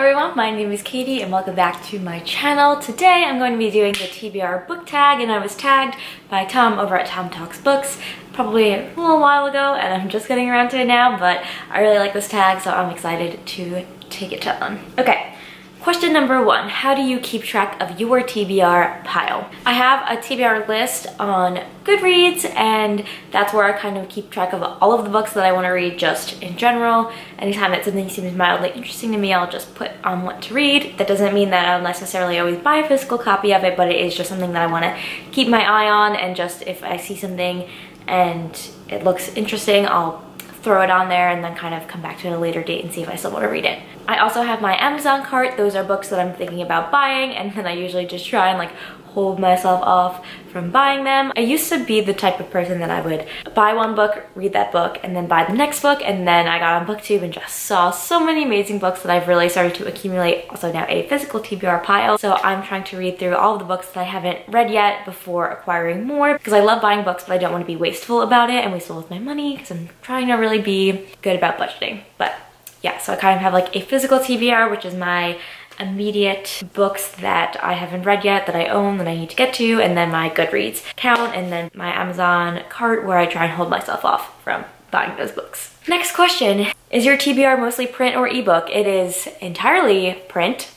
everyone, my name is Katie and welcome back to my channel. Today I'm going to be doing the TBR book tag, and I was tagged by Tom over at Tom Talks Books probably a little while ago, and I'm just getting around to it now, but I really like this tag, so I'm excited to take it on. Okay. Question number one, how do you keep track of your TBR pile? I have a TBR list on Goodreads, and that's where I kind of keep track of all of the books that I want to read just in general. Anytime that something seems mildly interesting to me, I'll just put on what to read. That doesn't mean that I'll necessarily always buy a physical copy of it, but it is just something that I want to keep my eye on, and just if I see something and it looks interesting, I'll throw it on there and then kind of come back to it at a later date and see if I still want to read it. I also have my Amazon cart. Those are books that I'm thinking about buying, and then I usually just try and hold myself off from buying them. I used to be the type of person that I would buy one book, read that book, and then buy the next book, and then I got on BookTube and just saw so many amazing books that I've really started to accumulate also now a physical TBR pile. So I'm trying to read through all of the books that I haven't read yet before acquiring more, because I love buying books, but I don't want to be wasteful about it and wasteful with my money, because I'm trying to really be good about budgeting. But yeah, so I kind of have a physical TBR, which is my immediate books that I haven't read yet, that I own, that I need to get to, and then my Goodreads account, and then my Amazon cart where I try and hold myself off from buying those books. Next question, is your TBR mostly print or ebook? It is entirely print.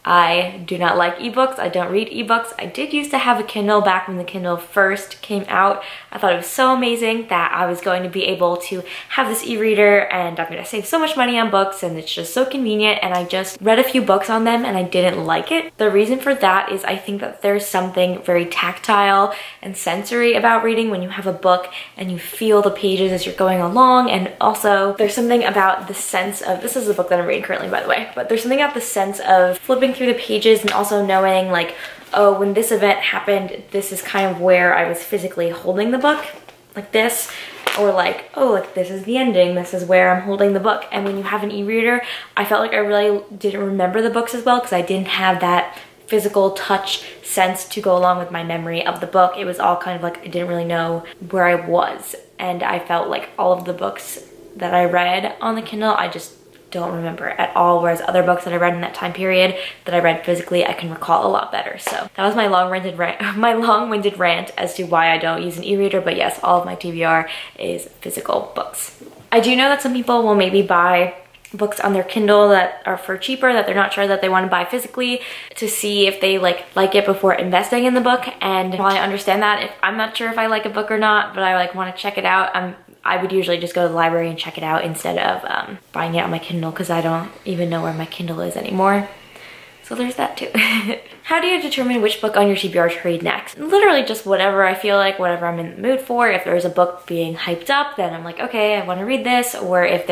I do not like ebooks. I don't read ebooks. I did used to have a Kindle back when the Kindle first came out. I thought it was so amazing that I was going to be able to have this e-reader, and I'm going to save so much money on books, and it's just so convenient, and I just read a few books on them and I didn't like it. The reason for that is I think that there's something very tactile and sensory about reading when you have a book and you feel the pages as you're going along, and also there's something about the sense of, this is the book that I'm reading currently by the way, but there's something about the sense of flipping through the pages and also knowing oh, when this event happened, this is kind of where I was physically holding the book, like this, or oh, this is the ending, this is where I'm holding the book. And when you have an e-reader, I felt like I really didn't remember the books as well, because I didn't have that physical touch sense to go along with my memory of the book. It was all kind of I didn't really know where I was, and I felt like all of the books that I read on the Kindle, I just don't remember at all, whereas other books that I read in that time period that I read physically, I can recall a lot better. So that was my long-winded rant as to why I don't use an e-reader, but yes, all of my TBR is physical books. I do know that some people will maybe buy books on their Kindle that are for cheaper, that they're not sure that they want to buy physically, to see if they like it before investing in the book. And while I understand that, if I'm not sure if I like a book or not, but I want to check it out, I would usually just go to the library and check it out instead of buying it on my Kindle, because I don't even know where my Kindle is anymore. So there's that too. How do you determine which book on your TBR to read next? Literally just whatever I feel like, whatever I'm in the mood for. If there's a book being hyped up, then I'm like, okay, I want to read this. Or if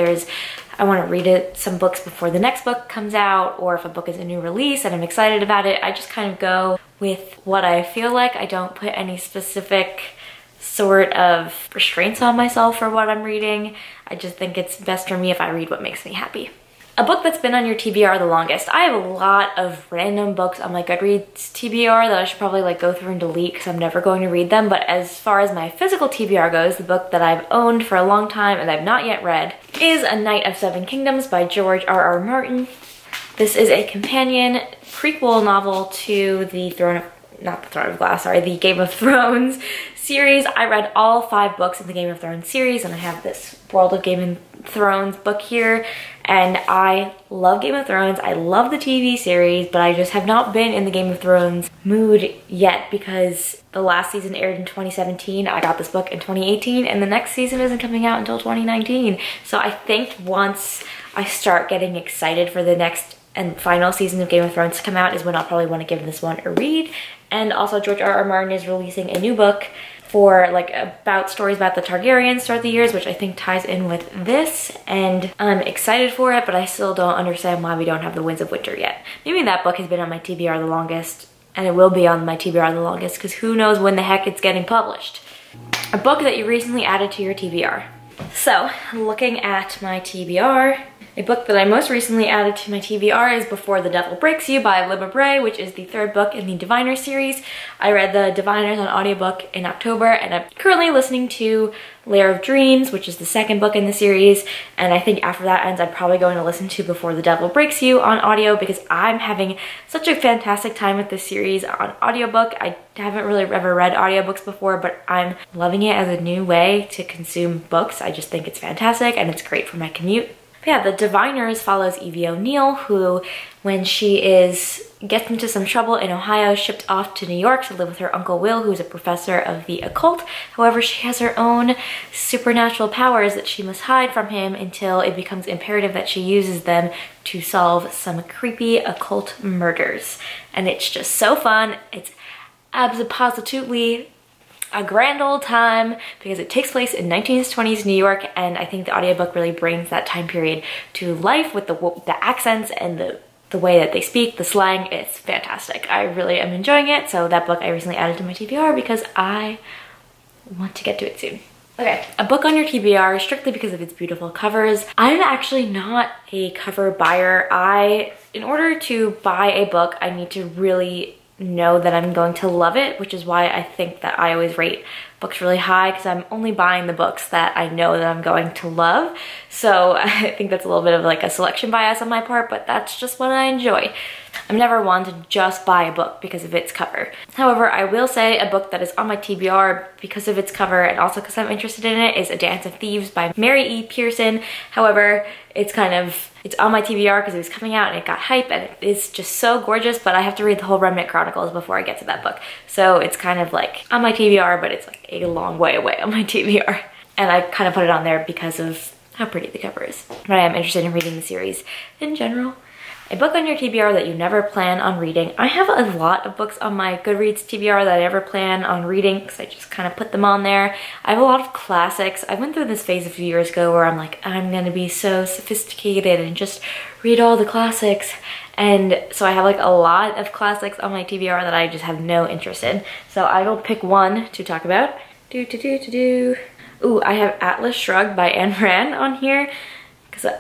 I want to read some books before the next book comes out, or if a book is a new release and I'm excited about it, I just kind of go with what I feel like. I don't put any specific sort of restraints on myself for what I'm reading. I just think it's best for me if I read what makes me happy. A book that's been on your TBR the longest. I have a lot of random books on my Goodreads TBR that I should probably go through and delete, because I'm never going to read them. But as far as my physical TBR goes, the book that I've owned for a long time and I've not yet read is A Knight of Seven Kingdoms by George R.R. Martin. This is a companion prequel novel to the the Game of Thrones series. I read all 5 books in the Game of Thrones series, and I have this World of Game of Thrones book here, and I love Game of Thrones. I love the TV series, but I just have not been in the Game of Thrones mood yet, because the last season aired in 2017. I got this book in 2018, and the next season isn't coming out until 2019. So I think once I start getting excited for the next and final season of Game of Thrones to come out is when I'll probably want to give this one a read. And also George R.R. Martin is releasing a new book for about stories about the Targaryens throughout the years, which I think ties in with this, and I'm excited for it, but I still don't understand why we don't have the Winds of Winter yet. Maybe that book has been on my TBR the longest, and it will be on my TBR the longest, because who knows when the heck it's getting published. A book that you recently added to your TBR. So, looking at my TBR, A book that I most recently added to my TBR is Before the Devil Breaks You by Libba Bray, which is the third book in the Diviner series. I read the Diviners on audiobook in October, and I'm currently listening to Lair of Dreams, which is the second book in the series, and I think after that ends, I'm probably going to listen to Before the Devil Breaks You on audio because I'm having such a fantastic time with this series on audiobook. I haven't really ever read audiobooks before, but I'm loving it as a new way to consume books. I just think it's fantastic and it's great for my commute. Yeah, The Diviners follows Evie O'Neill, who, when she gets into some trouble in Ohio, is shipped off to New York to live with her Uncle Will, who is a professor of the occult. However, she has her own supernatural powers that she must hide from him until it becomes imperative that she uses them to solve some creepy occult murders. And it's just so fun. It's absolutely a grand old time because it takes place in 1920s New York, and I think the audiobook really brings that time period to life with the accents and the way that they speak, the slang. It's fantastic. I really am enjoying it. So that book I recently added to my TBR because I want to get to it soon. Okay, a book on your TBR strictly because of its beautiful covers. I'm actually not a cover buyer. In order to buy a book, I need to really know that I'm going to love it, which is why I think that I always rate books really high, because I'm only buying the books that I know that I'm going to love. So I think that's a little bit of like a selection bias on my part, but that's just what I enjoy. I'm never one to just buy a book because of its cover. However, I will say a book that is on my TBR because of its cover and also because I'm interested in it is A Dance of Thieves by Mary E. Pearson. However, it's on my TBR because it was coming out and it got hype and it's just so gorgeous, but I have to read the whole Remnant Chronicles before I get to that book. So it's kind of like on my TBR, but it's like a long way away on my TBR. And I kind of put it on there because of how pretty the cover is. But I am interested in reading the series in general. A book on your TBR that you never plan on reading. I have a lot of books on my Goodreads TBR that I never plan on reading because I just kind of put them on there. I have a lot of classics. I went through this phase a few years ago where I'm like, I'm gonna be so sophisticated and just read all the classics. And so I have like a lot of classics on my TBR that I just have no interest in. So I will pick one to talk about. Ooh, I have Atlas Shrugged by Ayn Rand on here.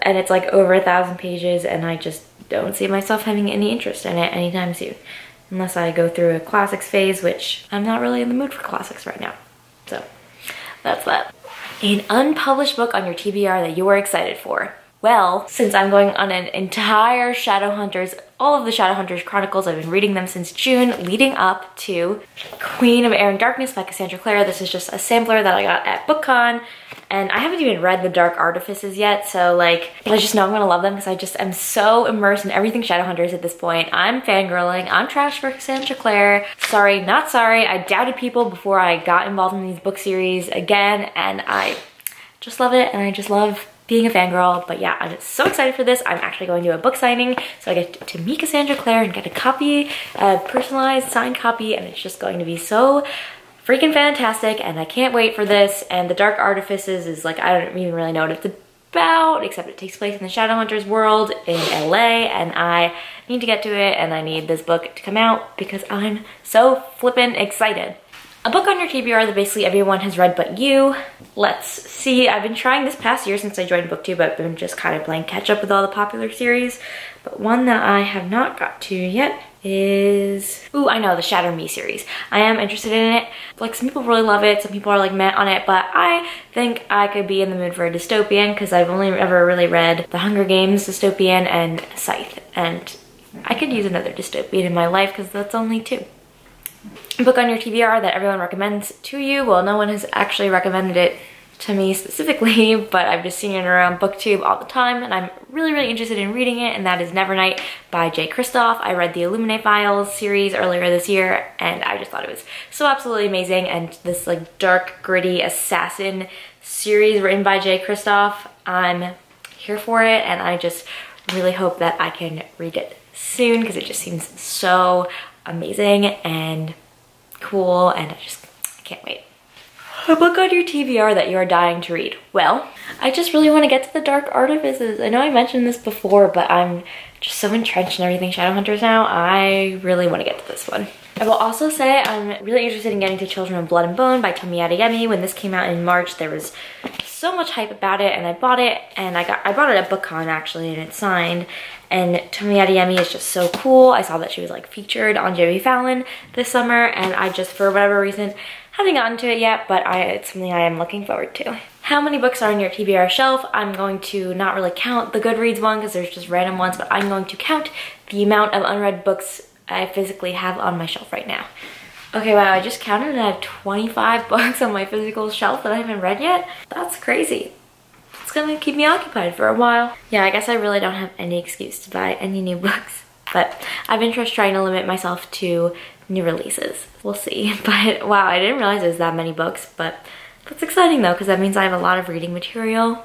And it's like over 1,000 pages and I just don't see myself having any interest in it anytime soon. Unless I go through a classics phase, which I'm not really in the mood for classics right now. So that's that. An unpublished book on your TBR that you're excited for. Well, since I'm going on an entire Shadowhunters, all of the Shadowhunters Chronicles, I've been reading them since June, leading up to Queen of Air and Darkness by Cassandra Clare. This is just a sampler that I got at BookCon, and I haven't even read The Dark Artifices yet, so like, I just know I'm gonna love them because I just am so immersed in everything Shadowhunters at this point. I'm fangirling, I'm trash for Cassandra Clare. Sorry, not sorry. I doubted people before I got involved in these book series again, and I just love it, and I just love being a fangirl. But yeah, I'm just so excited for this. I'm actually going to a book signing, so I get to meet Cassandra Clare and get a copy, a personalized signed copy, and it's just going to be so freaking fantastic, and I can't wait for this. And The Dark Artifices is like, I don't even really know what it's about, except it takes place in the Shadowhunters world in LA, and I need to get to it, and I need this book to come out because I'm so flippin' excited. A book on your TBR that basically everyone has read but you. Let's see, I've been trying this past year since I joined BookTube, I've been just kind of playing catch up with all the popular series, but one that I have not got to yet is, ooh, I know, the Shatter Me series. I am interested in it. Like, some people really love it, some people are like meh on it, but I think I could be in the mood for a dystopian because I've only ever really read The Hunger Games dystopian and Scythe, and I could use another dystopian in my life because that's only 2. A book on your TBR that everyone recommends to you. Well, no one has actually recommended it to me specifically, but I've just seen it around BookTube all the time, and I'm really, really interested in reading it, and that is Nevernight by Jay Kristoff. I read the Illuminate Files series earlier this year, and I just thought it was so absolutely amazing, and this like dark, gritty assassin series written by Jay Kristoff, I'm here for it, and I just really hope that I can read it soon because it just seems so amazing and cool, and I can't wait. A book on your TBR that you are dying to read. Well, I just really want to get to The Dark Artifices. I know I mentioned this before, but I'm just so entrenched in everything Shadowhunters now. I really want to get to this one. I will also say I'm really interested in getting to Children of Blood and Bone by Tomi Adeyemi. When this came out in March, there was so much hype about it, and I bought it, and I bought it at BookCon actually, and it's signed. And Tomi Adeyemi is just so cool. I saw that she was like featured on Jimmy Fallon this summer, and I just, for whatever reason, haven't gotten to it yet, but it's something I am looking forward to. How many books are on your TBR shelf? I'm going to not really count the Goodreads one because there's just random ones, but I'm going to count the amount of unread books I physically have on my shelf right now. Okay, wow, I just counted and I have 25 books on my physical shelf that I haven't read yet. That's crazy. It's gonna keep me occupied for a while. Yeah, I guess I really don't have any excuse to buy any new books, but I've been just trying to limit myself to new releases. We'll see. But wow, I didn't realize there's that many books, but that's exciting though, because that means I have a lot of reading material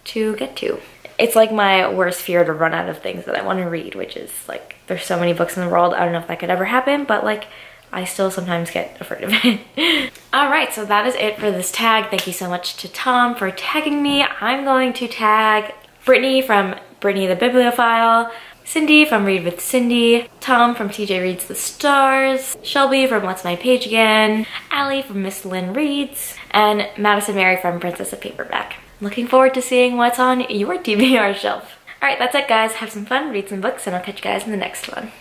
to get to. It's like my worst fear to run out of things that I want to read, which is like, there's so many books in the world. I don't know if that could ever happen, but like, I still sometimes get afraid of it. All right, so that is it for this tag. Thank you so much to Tom for tagging me. I'm going to tag Brittany from Brittany the Bibliophile, Cindy from Read with Cindy, Tom from TJ Reads the Stars, Shelby from What's My Page Again, Allie from Miss Lynn Reads, and Madison Mary from Princess of Paperback. Looking forward to seeing what's on your TBR shelf. All right, that's it guys. Have some fun, read some books, and I'll catch you guys in the next one.